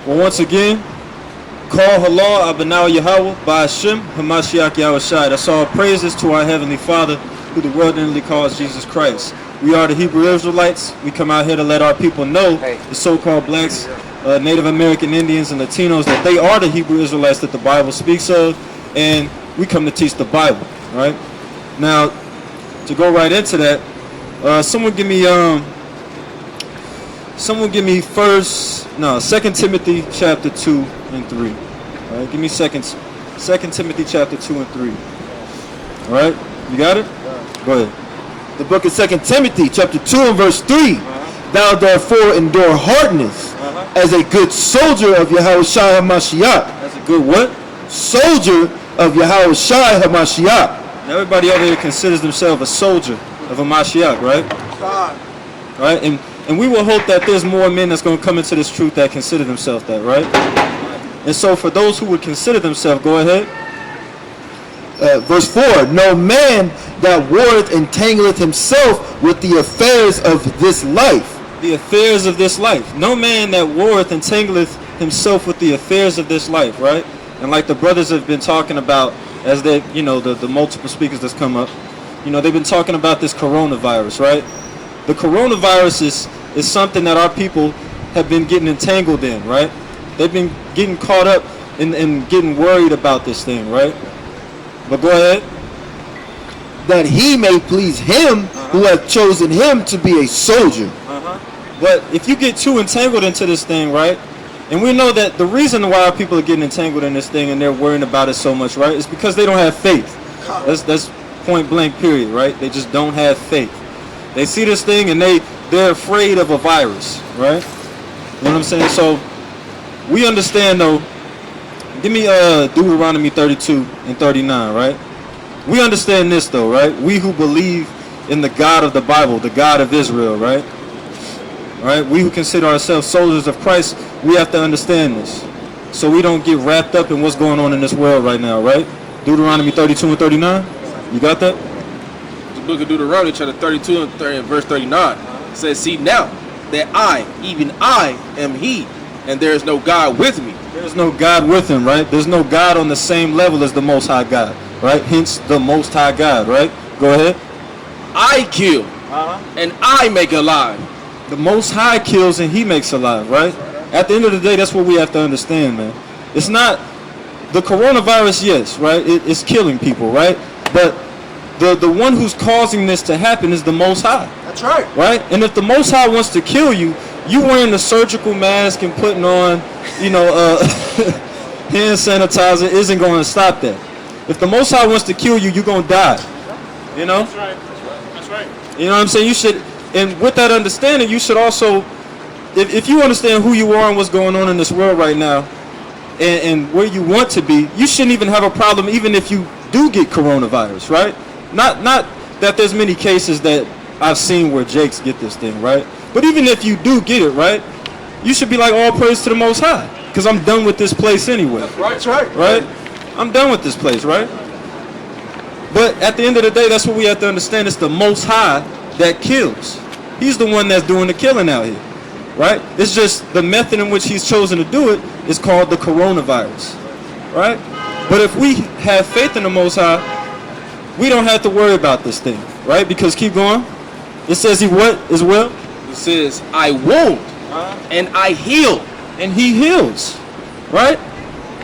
Well, once again, call halal abanaw Yahweh by Hashem Hamashiach Yahushai. That's all praises to our Heavenly Father, who the world inwardly calls Jesus Christ. We are the Hebrew Israelites. We come out here to let our people know, the so-called blacks, Native American Indians, and Latinos, that they are the Hebrew Israelites that the Bible speaks of, and we come to teach the Bible, right? Now, to go right into that, someone give me Second Timothy chapter 2 and 3. All right, give me Second Timothy chapter 2 and 3. All right, you got it? Go ahead. The book of 2 Timothy chapter 2 and verse 3. Thou therefore endure hardness as a good soldier of Yahushua HaMashiach. That's a good what? Soldier of Yahushua HaMashiach. Now everybody over here considers themselves a soldier of a Mashiach, right? Right? And we will hope that there's more men that's going to come into this truth that consider themselves that, right? And so for those who would consider themselves, go ahead. Verse 4, no man that warreth entangleth himself with the affairs of this life. The affairs of this life. No man that warreth entangleth himself with the affairs of this life, right? And like the brothers have been talking about, as they, you know, the multiple speakers that's come up, you know, they've been talking about this coronavirus, right? The coronavirus is something that our people have been getting entangled in, right? They've been getting caught up in getting worried about this thing, right? But go ahead. That he may please him who hath chosen him to be a soldier. But if you get too entangled into this thing, right? And we know that the reason why our people are getting entangled in this thing and they're worrying about it so much, right, is because they don't have faith. That's point blank period, right? They just don't have faith. They see this thing and they're afraid of a virus, right? You know what I'm saying? So we understand, though. Give me Deuteronomy 32 and 39, right? We understand this, though, right? We who believe in the God of the Bible, the God of Israel, right? Right? We who consider ourselves soldiers of Christ, we have to understand this, so we don't get wrapped up in what's going on in this world right now, right? Deuteronomy 32 and 39. You got that? The book of Deuteronomy, chapter 32 and verse 39 says, "See now that I, even I, am He, and there is no God with me." There's no God with him, right? There's no God on the same level as the Most High God, right? Hence the Most High God, right? Go ahead. I kill, and I make alive. The Most High kills and He makes alive, right? At the end of the day, that's what we have to understand, man. It's not the coronavirus, yes, right? It's killing people, right? But the one who's causing this to happen is the Most High. That's right. Right? And if the Most High wants to kill you, you wearing the surgical mask and putting on, you know, hand sanitizer isn't going to stop that. If the Most High wants to kill you, you're going to die. You know? That's right. That's right. You know what I'm saying? You should, and with that understanding, you should also, if you understand who you are and what's going on in this world right now, and where you want to be, you shouldn't even have a problem even if you do get coronavirus, right? Not that there's many cases that I've seen where Jakes get this thing, right? But even if you do get it, right, you should be like, all praise to the Most High, because I'm done with this place anyway. That's right. Right? I'm done with this place, right? But at the end of the day, that's what we have to understand. It's the Most High that kills. He's the one that's doing the killing out here, right? It's just the method in which He's chosen to do it is called the coronavirus, right? But if we have faith in the Most High, we don't have to worry about this thing, right? Because keep going. It says He what as well? It says, I wound, and I heal. And He heals, right?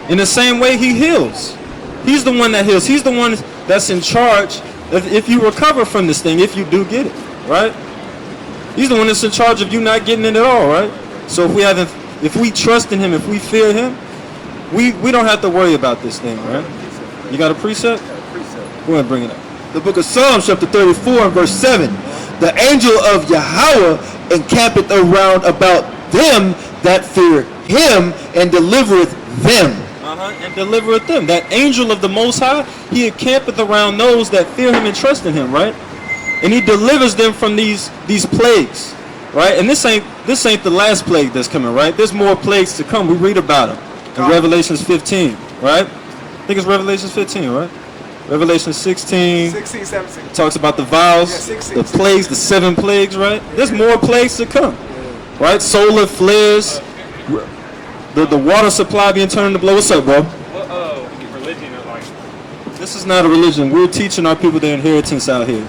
In the same way He heals. He's the one that heals. He's the one that's in charge if you recover from this thing, if you do get it, right? He's the one that's in charge of you not getting it at all, right? So if we trust in Him, if we fear Him, we don't have to worry about this thing, right? You got a precept? Go ahead and bring it up. The book of Psalms, chapter 34 and verse 7. The angel of Yahweh encampeth around about them that fear Him and delivereth them. And delivereth them. That angel of the Most High, He encampeth around those that fear Him and trust in Him, right? And He delivers them from these plagues, right? And this ain't the last plague that's coming, right? There's more plagues to come. We read about them in Revelations 15, right? I think it's Revelations 15, right? Revelation 16, 17. talks about the vials, 16, the plagues, the 7 plagues, right? There's more plagues to come, right? Solar flares, the water supply being turned into blood. What's up, bro? What religion is like? This is not a religion. We're teaching our people their inheritance out here.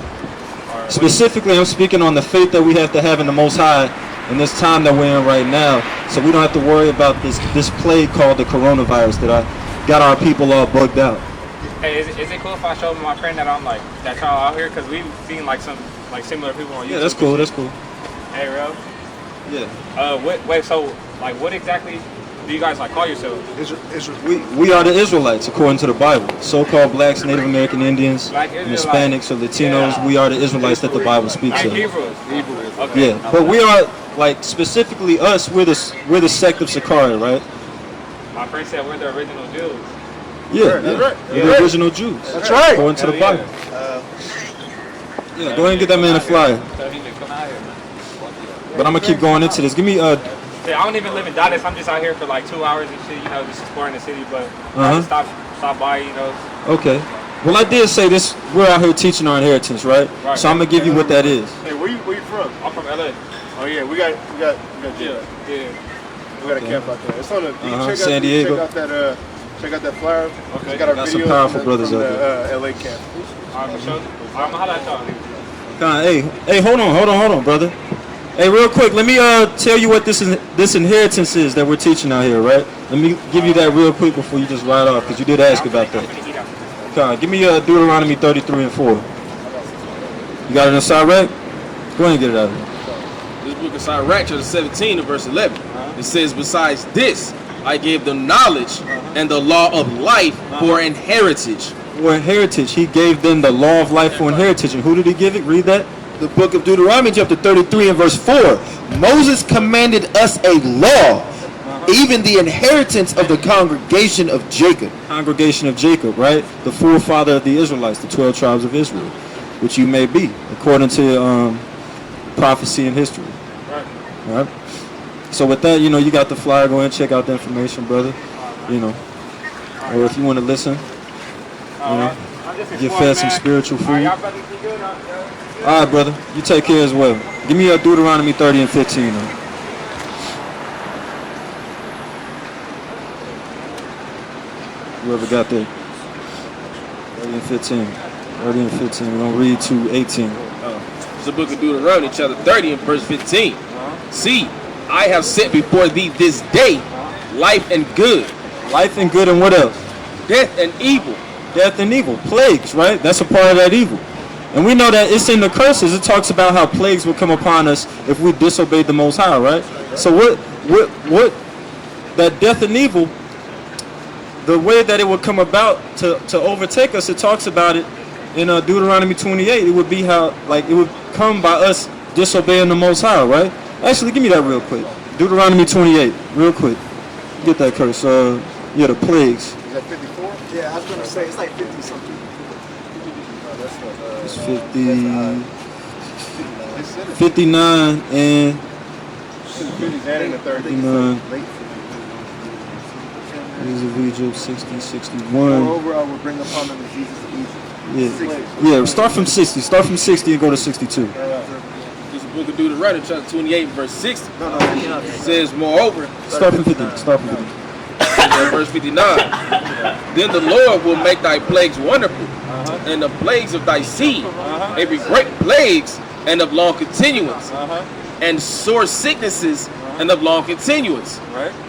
Specifically, I'm speaking on the faith that we have to have in the Most High in this time that we're in right now, so we don't have to worry about this plague called the coronavirus that I got our people all bugged out. Hey, is it cool if I show my friend that I'm like that y'all out here? Cause we've seen like some like similar people on YouTube. Yeah, that's cool. That's cool. Hey, bro. Yeah. Wait. So, like, what exactly do you guys like call yourselves? We are the Israelites according to the Bible. So-called blacks, Native American Indians, Black and Israelites. Hispanics or Latinos. Yeah. We are the Israelites that the Bible speaks Like of. Hebrews. Okay. Yeah, but we are like specifically us. We're the sect of SICARRI, right? My friend said we're the original Jews. Yeah, That's right. We're the original Jews. That's right. According to the Hell Bible. Yeah, go ahead and get that man a flyer. So he can come out here, man. But I'm gonna keep going into this. Give me Yeah, I don't even live in Dallas. I'm just out here for like 2 hours and shit, you know, just exploring the city. But I just stop by, you know. Okay. Well, I did say this. We're out here teaching our inheritance, right? Right. So I'm gonna give you what that is. Hey, where you from? I'm from LA. Oh yeah, we got Yeah. we got a camp out there. It's on the you check San out, Diego. check out that flyer. Okay. Check out our Got some videos powerful from brothers the, out there. LA camp. All right, for sure. I'm gonna holler at y'all. Hey, hold on, brother. Hey, real quick, let me tell you what this inheritance is that we're teaching out here, right? Let me give you that real quick before you just ride off, because you did ask about that. Give me Deuteronomy 33 and 4. You got it in SICARRI? Go ahead and get it out of here. This book of SICARRI, chapter 17 and verse 11. It says, besides this, I gave them knowledge and the law of life for an heritage. For heritage, he gave them the law of life for inheritance. And who did he give it? Read that. The book of Deuteronomy chapter 33 and verse 4. Moses commanded us a law, even the inheritance of the congregation of Jacob. Congregation of Jacob, right? The forefather of the Israelites, the 12 tribes of Israel, which you may be, according to prophecy and history. Right. So with that, you got the flyer. Go ahead and check out the information, brother. Or if you want to listen, get fed some spiritual food. All right, brother. You take care as well. Give me Deuteronomy 30 and 15. Whoever got that. 30 and 15. 30 and 15. We're going to read to 18. It's the book of Deuteronomy, chapter 30 and verse 15. See, I have set before thee this day life and good, Life and good and what else? death and evil. Death and evil. Plagues, right? That's a part of that evil. And we know that it's in the curses. It talks about how plagues will come upon us if we disobey the Most High, right? So what that death and evil, the way that it would come about to overtake us, it talks about it in Deuteronomy 28. It would be how, like, it would come by us disobeying the Most High, right? Actually, give me that real quick. Deuteronomy 28, real quick. Get that curse. Yeah, the plagues. Is that 54? Yeah, I was gonna say it's like 50 something. It's 59 and 50s and in the 30s. 59. Days of Egypt, 60, 61. Moreover, I will bring upon them the diseases of Egypt. Yeah, start from 60. Start from 60 and go to 62. This book of Deuteronomy, chapter 28, verse 60. It says, moreover, Start from 50. Start from 50. verse 59. Then the Lord will make thy plagues wonderful, and the plagues of thy seed, every great plagues, and of long continuance, and sore sicknesses, and of long continuance.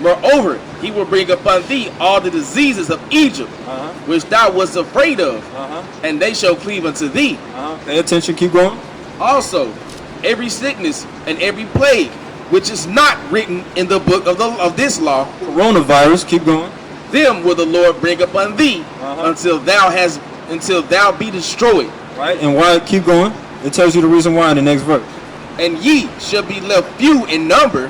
Moreover, he will bring upon thee all the diseases of Egypt, which thou wast afraid of, and they shall cleave unto thee. Pay attention. Keep going. Also, every sickness and every plague, which is not written in the book of this law, Coronavirus. Keep going. them will the Lord bring upon thee until thou be destroyed. Right. And why? Keep going. It tells you the reason why in the next verse. And ye shall be left few in number,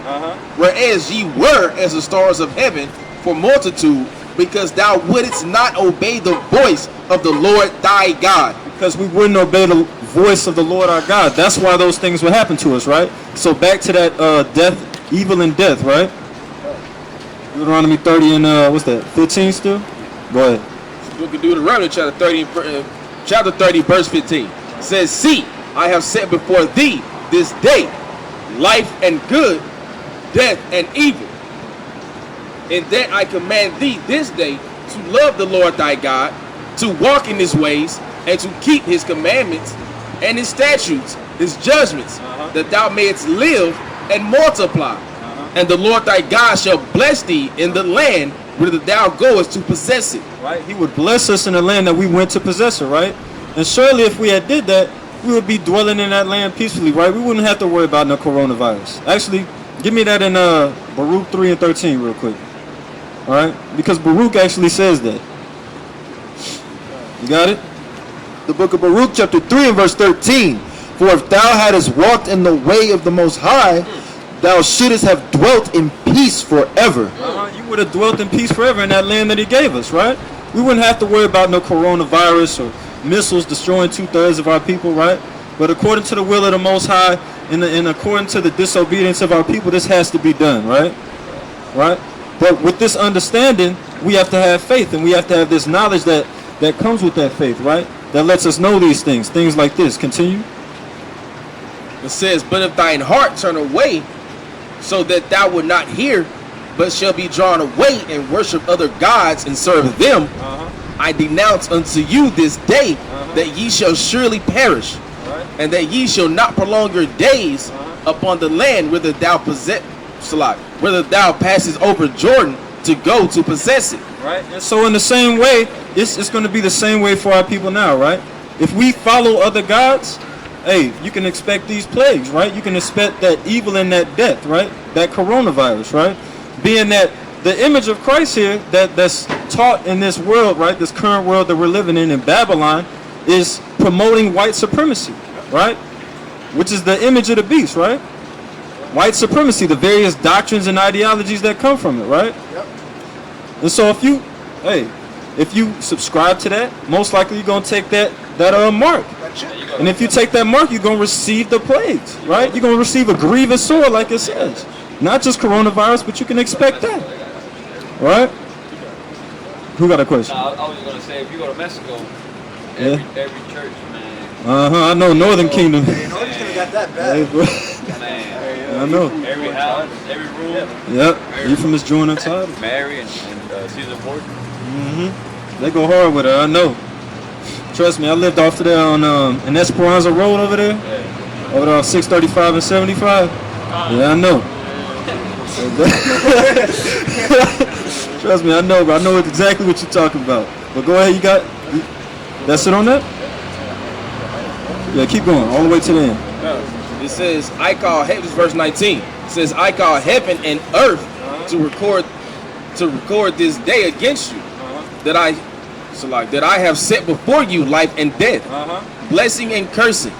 whereas ye were as the stars of heaven for multitude, because thou wouldest not obey the voice of the Lord thy God. Because we wouldn't obey the voice of the Lord our God. That's why those things would happen to us, right? So back to that death, evil and death, right? Deuteronomy 30 and what's that? 15 still? Go ahead. Book of Deuteronomy, chapter 30, verse 15. Says, see, I have set before thee this day life and good, death and evil. In that I command thee this day to love the Lord thy God, to walk in his ways, and to keep his commandments and his statutes, his judgments, that thou mayest live and multiply. And the Lord thy God shall bless thee in the land whither thou goest to possess it. Right? He would bless us in the land that we went to possess it, right? And surely if we had did that, we would be dwelling in that land peacefully, right? We wouldn't have to worry about no coronavirus. Actually, give me that in Baruch 3:13 real quick. All right? Because Baruch actually says that. You got it? The book of Baruch chapter 3 and verse 13. For if thou hadst walked in the way of the Most High, thou shouldest have dwelt in peace forever. You would have dwelt in peace forever in that land that he gave us, right? We wouldn't have to worry about no coronavirus or missiles destroying 2/3 of our people, right? But according to the will of the Most High and according to the disobedience of our people, this has to be done, right? Right? But with this understanding, we have to have faith, and we have to have this knowledge that comes with that faith, right? That lets us know these things like this. Continue. It says, but if thine heart turn away, so that thou wilt not hear, but shall be drawn away and worship other gods and serve them, I denounce unto you this day that ye shall surely perish, and that ye shall not prolong your days upon the land whither thou whither thou passest over Jordan to go to possess it. Right. And so in the same way, it's going to be the same way for our people now, right? If we follow other gods, hey, you can expect these plagues, right? You can expect that evil and that death, right? That coronavirus, right? Being that the image of Christ here that's taught in this world, right? This current world that we're living in Babylon is promoting white supremacy, right? Which is the image of the beast, right? White supremacy, the various doctrines and ideologies that come from it, right? Yep. And so if you subscribe to that, most likely you're gonna take that mark. And if you take that mark, you're gonna receive the plagues, right? You're gonna receive a grievous sword, like it says. Not just coronavirus, but you can expect that. Right? Who got a question? I was gonna say, if you go to Mexico, Yeah. every church, man. I know Northern Kingdom. Hey, Northern's gonna got that bad. Man, I know. every house, every room. Yep. Euphemist joint inside. Mary and Caesar Borgia. They go hard with her, I know. Trust me, I lived off to there on in Esperanza Road over there. Over there on 635 and 75. Yeah, I know. Trust me, I know, bro. I know exactly what you're talking about. But go ahead, that's it on that? Yeah, keep going, all the way to the end. It says, I call heaven, verse 19. It says, I call heaven and earth to record this day against you, that I have set before you life and death, blessing and cursing.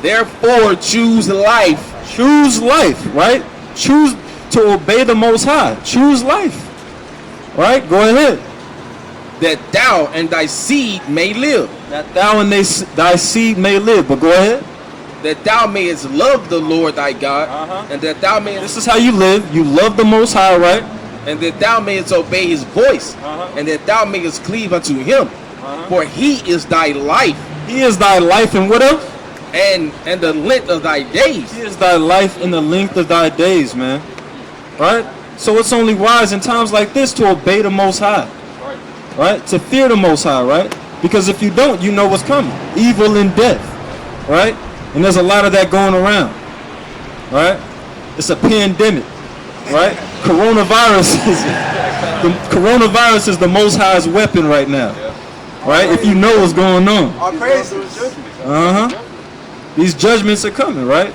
Therefore choose life. Choose life, right? Choose to obey the Most High. Choose life. Right? Go ahead. That thou and thy seed may live. That thou and thy seed may live. But go ahead. That thou mayest love the Lord thy God, and that thou mayest. This is how you live. You love the Most High, right? And that thou mayest obey his voice, and that thou mayest cleave unto him, for he is thy life. He is thy life, and what else? And the length of thy days. He is thy life and the length of thy days, man. Right? So it's only wise in times like this to obey the Most High. Right? To fear the Most High, right? Because if you don't, you know what's coming. Evil and death. Right? And there's a lot of that going around. Right? It's a pandemic. Right? Coronavirus is the Most High's weapon right now. Right? If you know what's going on. Our praises. These judgments are coming, right?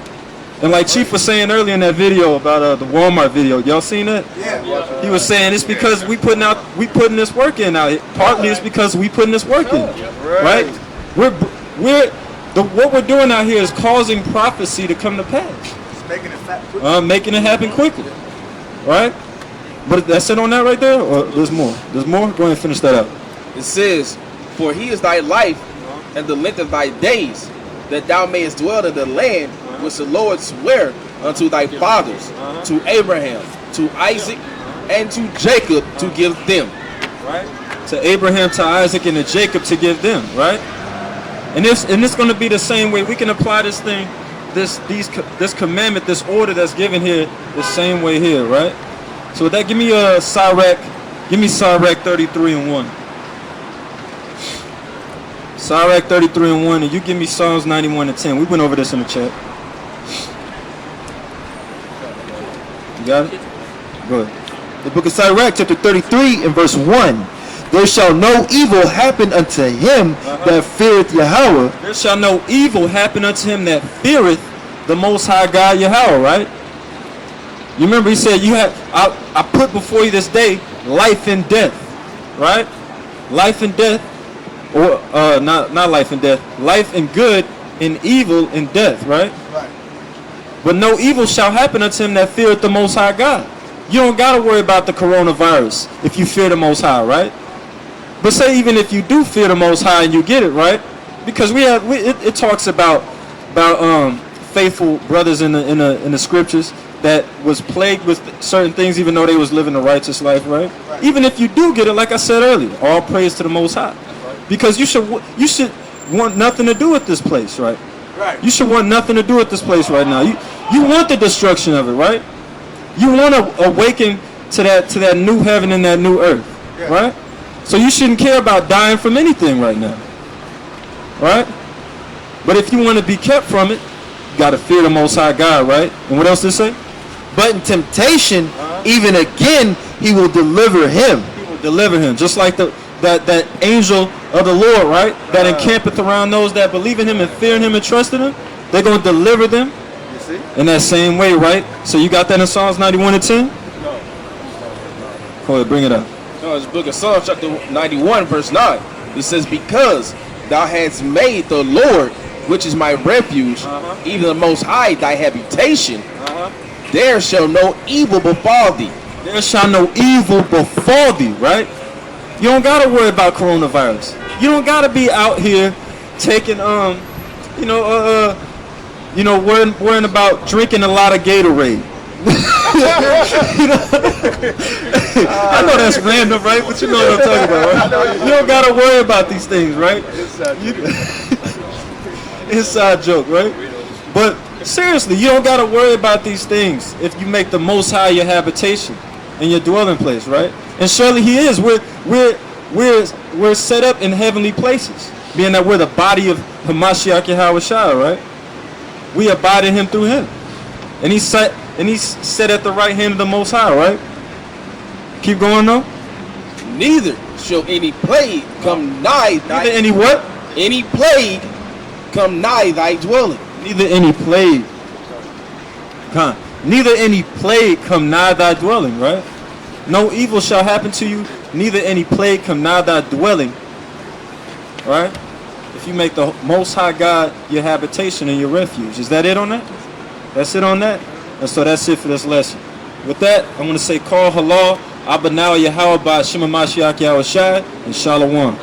And like Chief was saying earlier in that video about the Walmart video, y'all seen that? Yeah. He was saying it's because we putting this work in out. Partly it's because we putting this work in, right? What we're doing out here is causing prophecy to come to pass. It's making it fat quick. Making it happen quickly, right? But that's it on that right there, or there's more? There's more. Go ahead and finish that up. It says, for he is thy life and the length of thy days, that thou mayest dwell in the land which the Lord sware unto thy fathers, to Abraham, to Isaac, and to Jacob to give them. Right? To Abraham, to Isaac, and to Jacob to give them, right? And it's going to be the same way. We can apply this thing, this commandment, this order that's given here, the same way here, right? So with that, give me Sirach 33 and 1. Sirach 33 and 1, and you give me Psalms 91 and 10. We went over this in the chat. You got it? Go ahead. The book of Sirach, chapter 33 and verse 1. There shall no evil happen unto him that feareth Yahweh. There shall no evil happen unto him that feareth the Most High God Yahweh, right? You remember he said, I put before you this day life and death, right? Life and death, or not life and death, life and good and evil and death, right? Right. But no evil shall happen unto him that feareth the Most High God. You don't got to worry about the coronavirus if you fear the Most High, right? But say even if you do fear the Most High and you get it, right? Because it talks about faithful brothers in the scriptures that was plagued with certain things even though they was living a righteous life, right? Even if you do get it, like I said earlier, all praise to the Most High. Because you should want nothing to do with this place, right? Right. You should want nothing to do with this place right now. You want the destruction of it, right? You want to awaken to that new heaven and that new earth, right? So you shouldn't care about dying from anything right now, right? But if you want to be kept from it, you got to fear the Most High God, right? And what else did it say? But in temptation, even again, he will deliver him. He will deliver him, just like that angel of the Lord, right? That encampeth around those that believe in him and fear him and trust in him. They're going to deliver them in that same way, right? So you got that in Psalms 91 and 10? No. Go ahead, bring it up. No, it's book of Psalms chapter 91 verse 9. It says, because thou hast made the Lord, which is my refuge, even the Most High thy habitation, there shall no evil befall thee. There shall no evil befall thee, right? You don't got to worry about coronavirus. You don't got to be out here taking, worrying about drinking a lot of Gatorade. I know that's random, right? But you know what I'm talking about, right? You don't got to worry about these things, right? Inside joke, right? But seriously, you don't got to worry about these things if you make the Most High your habitation and your dwelling place, right? And surely He is. We're set up in heavenly places, being that we're the body of Hamashiach Yahweh Shai, right? We abide in Him through Him, and He's set at the right hand of the Most High, right? Keep going though. Neither shall any plague come nigh thy Neither any what? any plague come nigh thy dwelling. Neither any plague. Neither any plague come nigh thy dwelling, right? No evil shall happen to you, neither any plague come nigh thy dwelling. Right? If you make the Most High God your habitation and your refuge. Is that it on that? That's it on that? And so that's it for this lesson. With that, I'm going to say, call halal, Abanawa Yahweh by Shema Mashiach Yahweh Shai, and Shalom.